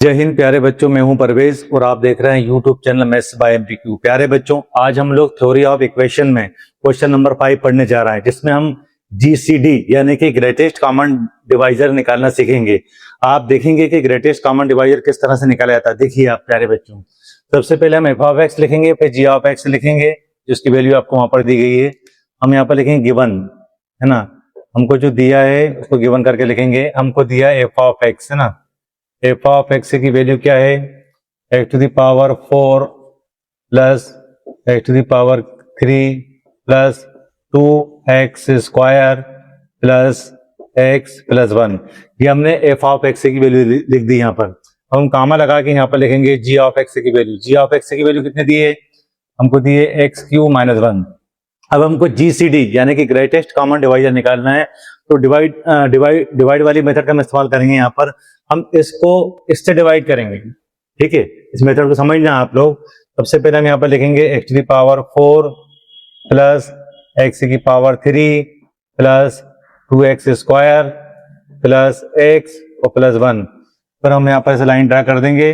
जय हिंद प्यारे बच्चों, मैं हूं परवेज और आप देख रहे हैं यूट्यूब चैनल मैथ्स बाय एमपीक्यू। प्यारे बच्चों, आज हम लोग थ्योरी ऑफ इक्वेशन में क्वेश्चन नंबर 5 पढ़ने जा रहे हैं, जिसमें हम जीसीडी यानी कि ग्रेटेस्ट कॉमन डिवाइजर निकालना सीखेंगे। आप देखेंगे कि ग्रेटेस्ट कॉमन डिवाइजर किस तरह से निकाला जाता है। देखिए आप प्यारे बच्चों, सबसे पहले हम एफ ऑफ एक्स लिखेंगे, फिर जी ऑफ एक्स लिखेंगे, जिसकी वैल्यू आपको वहां पर दी गई है। हम यहाँ पर लिखेंगे गिवन, है ना, हमको जो दिया है उसको गिवन करके लिखेंगे। हमको दिया है एफ ऑफ एक्स, है ना, एफ ऑफ एक्स की वैल्यू क्या है, X to the power 4 plus X to the power 3 plus 2x square plus x plus 1। ये हमने एफ ऑफ एक्स की वैल्यू लिख दी यहाँ पर। हम कामा लगा के यहाँ पर लिखेंगे जी ऑफ एक्स की वैल्यू। जी ऑफ एक्स की वैल्यू कितने दी है, हमको दी है एक्स क्यू माइनस 1। अब हमको जीसीडी यानी कि ग्रेटेस्ट कॉमन डिवाइजर निकालना है, तो डिवाइड वाली मेथड का हम इस्तेमाल करेंगे। यहाँ पर हम इसको इससे डिवाइड करेंगे, ठीक है। इस मेथड को समझना आप लोग। सबसे पहले हम यहाँ पर लिखेंगे X to the power 4 plus X की power 3 plus 2x square plus x और प्लस 1। फिर हम यहाँ पर ऐसे लाइन ड्रा कर देंगे।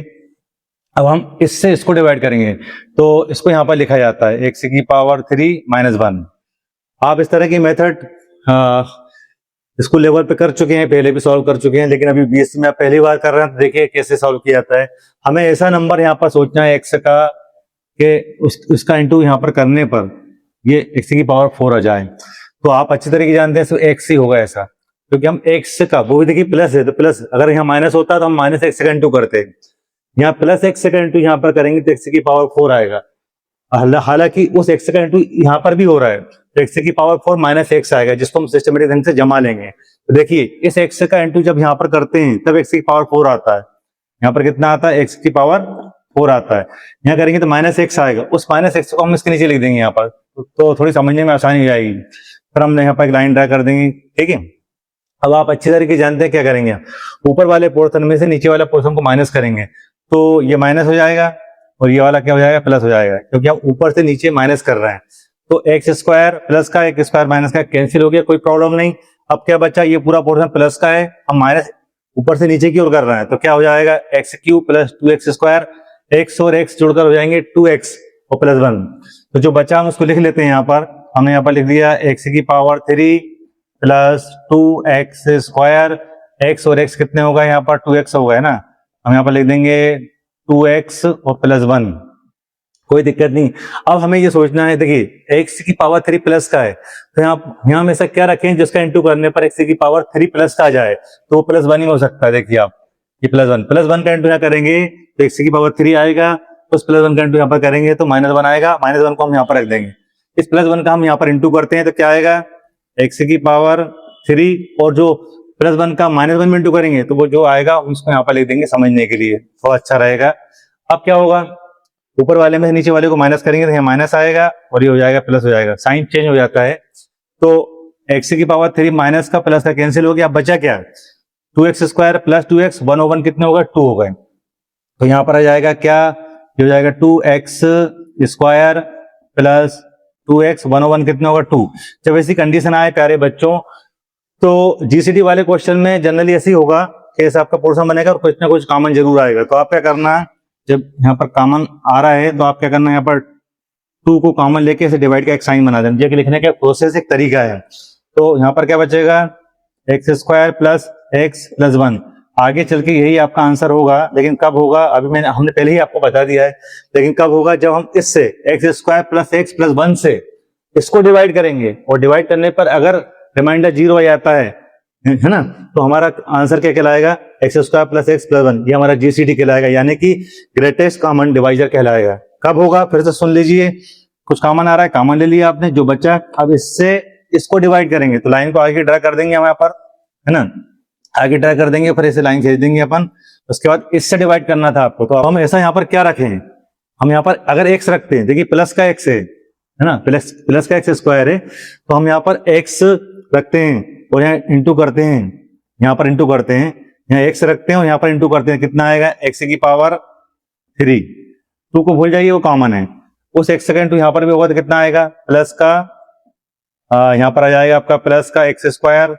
अब हम इससे इसको डिवाइड करेंगे, तो इसको यहाँ पर लिखा जाता है एक्स की पावर 3 माइनस 1। आप इस तरह की मेथड स्कूल लेवल पे कर चुके हैं, पहले भी सॉल्व कर चुके हैं, लेकिन अभी बीएससी में आप पहली बार कर रहे हैं तो देखिए कैसे सॉल्व किया जाता है। हमें ऐसा नंबर यहाँ पर सोचना है एक्स का कि उसका इंटू यहाँ पर करने पर ये एक्स की पावर 4 आ जाए। तो आप अच्छी तरीके जानते हैं एक्स ही होगा ऐसा, क्योंकि हम एक्स का, वो भी देखिए प्लस है तो प्लस, अगर यहाँ माइनस होता तो हम माइनस एक्स का इंटू करते हैं। यहाँ प्लस एक्स का इंटू यहाँ पर करेंगे तो एक्स की पावर 4 आएगा। हालांकि उस एक्स का इंटू यहाँ पर भी हो रहा है तो एक्स की पावर 4 माइनस एक्स आएगा, जिसको हम सिस्टमेटिक ढंग से जमा लेंगे। तो देखिए इस एक्स का इंटू जब यहाँ पर करते हैं तब एक्स की पावर 4 आता है। यहाँ पर कितना आता है, एक्स की पावर 4 आता है। यहाँ करेंगे तो माइनस एक्स आएगा, उस माइनस एक्स को हम इसके नीचे लिख देंगे यहाँ पर, तो थोड़ी समझने में आसानी हो जाएगी। फिर हम यहाँ पर एक लाइन ड्रा कर देंगे, ठीक है। अब आप अच्छी तरीके जानते हैं क्या करेंगे, ऊपर वाले पोर्शन में से नीचे वाला पोर्शन को माइनस करेंगे, तो ये माइनस हो जाएगा और ये वाला क्या हो जाएगा, प्लस हो जाएगा, क्योंकि हम ऊपर से नीचे माइनस कर रहे हैं। तो एक्स स्क्वायर प्लस का एक स्क्वायर माइनस का कैंसिल हो गया, कोई प्रॉब्लम नहीं। अब क्या बचा, ये पूरा पोर्शन प्लस का है, हम माइनस ऊपर से नीचे की ओर कर रहे हैं, तो क्या हो जाएगा x Q plus 2x square, x और एक्स जोड़कर हो जाएंगे 2x और प्लस 1। तो जो बचा हम उसको लिख लेते हैं। यहाँ पर हमने यहाँ पर लिख दिया एक्स की power 3 plus 2x square, x और एक्स कितने होगा, यहाँ पर 2x होगा, है ना। हम यहाँ पर लिख देंगे 2x और प्लस 1, कोई दिक्कत नहीं। अब हमें ये सोचना है, देखिए एक्स की पावर 3 प्लस का है, तो यहाँ हम ऐसा क्या रखें जिसका इंटू करने पर एक्स की पावर 3 प्लस का आ जाए, तो वो प्लस 1 ही हो सकता है। देखिए आप, ये प्लस 1 का इंटू यहाँ करेंगे तो एक्स की पावर 3 आएगा, उस प्लस 1 का इंटू यहाँ पर करेंगे तो माइनस 1 आएगा। माइनस 1 को हम यहाँ पर रख देंगे, इस प्लस 1 का हम यहाँ पर इंटू करते हैं तो क्या आएगा, एक्स की पावर 3 और जो प्लस 1 का माइनस 1 में इंटू करेंगे तो वो जो आएगा उसको यहाँ पर लिख देंगे समझने के लिए, तो अच्छा रहेगा। अब क्या होगा, ऊपर वाले में नीचे वाले को माइनस करेंगे तो यहाँ माइनस आएगा और ये हो जाएगा प्लस हो जाएगा, साइन चेंज हो जाता है। तो एक्स की पावर 3 माइनस का प्लस का कैंसिल हो गया, बचा क्या, 2x स्क्वायर प्लस 2x, 1 और 1 कितने हो गए, 2 हो गए। तो यहाँ पर आ जाएगा क्या, ये हो जाएगा 2x स्क्वायर प्लस 2x, 1 और 1 कितने होगा, 2। जब ऐसी कंडीशन आए प्यारे बच्चों, तो जीसीडी वाले क्वेश्चन में जनरली ऐसी होगा कि ऐसा आपका पोर्शन बनेगा और कुछ ना कुछ कॉमन जरूर आएगा। तो आप क्या करना है, जब यहाँ पर कॉमन आ रहा है तो आप क्या करना है, यहाँ पर 2 को कॉमन लेके इसे डिवाइड का एक साइन बना देना। ये लिखने का प्रोसेस एक तरीका है। तो यहाँ पर क्या बचेगा, x square plus x plus 1। आगे चल के यही आपका आंसर होगा, लेकिन कब होगा अभी हमने पहले ही आपको बता दिया है, लेकिन कब होगा, जब हम इससे x square plus x plus 1 से इसको डिवाइड करेंगे और डिवाइड करने पर अगर रिमाइंडर 0 आ जाता है ना, तो हमारा आंसर क्या कहलाएगा, x square plus x plus 1। ये हमारा जीसीडी कहलाएगा, यानी कि ग्रेटेस्ट कॉमन डिवाइजर कहलाएगा। कब होगा, फिर से सुन लीजिए, कुछ कॉमन आ रहा है, कॉमन ले लिया आपने, जो बच्चा अब इससे इसको डिवाइड करेंगे तो लाइन को आगे ड्रा कर देंगे हम यहाँ पर, है ना, आगे ड्रा कर देंगे, फिर इसे लाइन खींच देंगे अपन। उसके बाद इससे डिवाइड करना था आपको, तो अब हम ऐसा यहाँ पर क्या रखें, हम यहाँ पर अगर एक्स रखते हैं, देखिए प्लस का एक्स है ना, प्लस का एक्स स्क्वायर है, तो हम यहाँ पर एक्स रखते हैं और यहाँ इंटू करते हैं, यहाँ पर इंटू करते हैं, यहाँ एक्स रखते हैं और यहाँ पर इंटू करते हैं, कितना आएगा, एक्स की पावर 3। 2 को भूल जाइए, वो कॉमन है, उस एक्स का इंटू यहाँ पर भी होगा तो कितना आएगा, प्लस का यहाँ पर आ जाएगा आपका प्लस का एक्स स्क्वायर,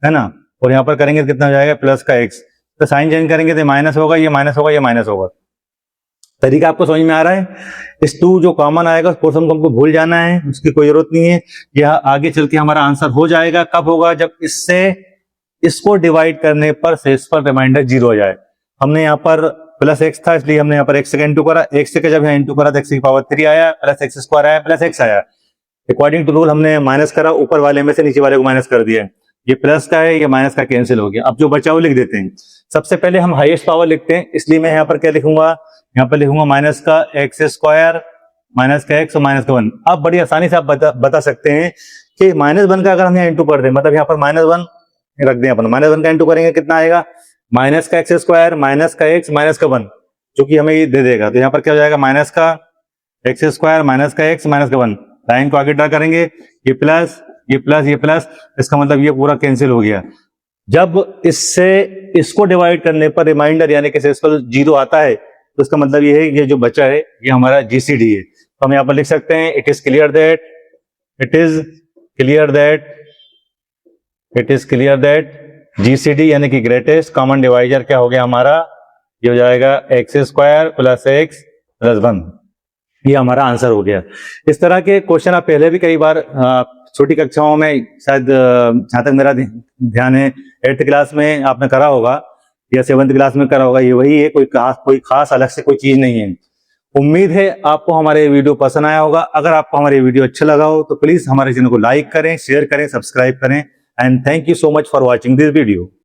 है ना, और यहाँ पर करेंगे तो कितना हो जाएगा, प्लस का एक्स। तो साइन चेंज करेंगे तो माइनस होगा, ये माइनस होगा, ये माइनस होगा। तरीका आपको समझ में आ रहा है। इस 2 जो कॉमन आएगा उस पोर्शन को हमको भूल जाना है, उसकी कोई जरूरत नहीं है। यह आगे चल के हमारा आंसर हो जाएगा। कब होगा? जब इससे इसको डिवाइड करने पर शेषफल रिमाइंडर 0 हो जाए। हमने यहाँ पर प्लस x था, इसलिए हमने यहाँ पर x से इंटू करा। x से जब यहाँ इंटू करा तो x की पावर 3 आया, प्लस x स्क्वायर आया, प्लस x आया। अकॉर्डिंग टू रूल हमने माइनस करा, ऊपर वाले में से नीचे वाले को माइनस कर दिया। ये प्लस का है, ये माइनस का कैंसिल हो गया। अब जो बचा वो लिख देते हैं। सबसे पहले हम हाईएस्ट पावर लिखते हैं, इसलिए मैं यहाँ पर क्या लिखूंगा? यहाँ पर लिखूंगा माइनस का एक्स स्क्वायर, माइनस का x और माइनस का 1। आप बड़ी आसानी से आप बता सकते हैं कि -1 का अगर हम यहाँ इंटू कर दें, मतलब यहाँ पर -1 रख दें अपन, -1 का इंटू करेंगे कितना आएगा? माइनस का एक्स स्क्वायर, माइनस का x, माइनस का 1, जो कि हमें ये दे देगा। तो यहाँ पर क्या हो जाएगा? माइनस का एक्स स्क्वायर, माइनस का x, माइनस का 1। लाइन को आगे ड्रा करेंगे, ये प्लस, ये प्लस, ये प्लस, इसका मतलब ये पूरा कैंसिल हो गया। जब इससे इसको डिवाइड करने पर रिमाइंडर यानी कि शेषफल 0 आता है, तो इसका मतलब ये है, ये जो बचा है ये हमारा जीसीडी है। तो हम यहाँ पर लिख सकते हैं it is clear that GCD यानी कि ग्रेटेस्ट कॉमन डिवाइजर क्या हो गया हमारा? ये हो जाएगा x square plus x plus 1। ये हमारा आंसर हो गया। इस तरह के क्वेश्चन आप पहले भी कई बार छोटी कक्षाओं में, शायद जहां तक मेरा ध्यान है 8th क्लास में आपने करा होगा या 7th क्लास में करा होगा। ये वही है, कोई खास अलग से कोई चीज नहीं है। उम्मीद है आपको हमारे वीडियो पसंद आया होगा। अगर आपको हमारे वीडियो अच्छा लगा हो तो प्लीज हमारे चैनल को लाइक करें, शेयर करें, सब्सक्राइब करें। And thank you so much for watching this video.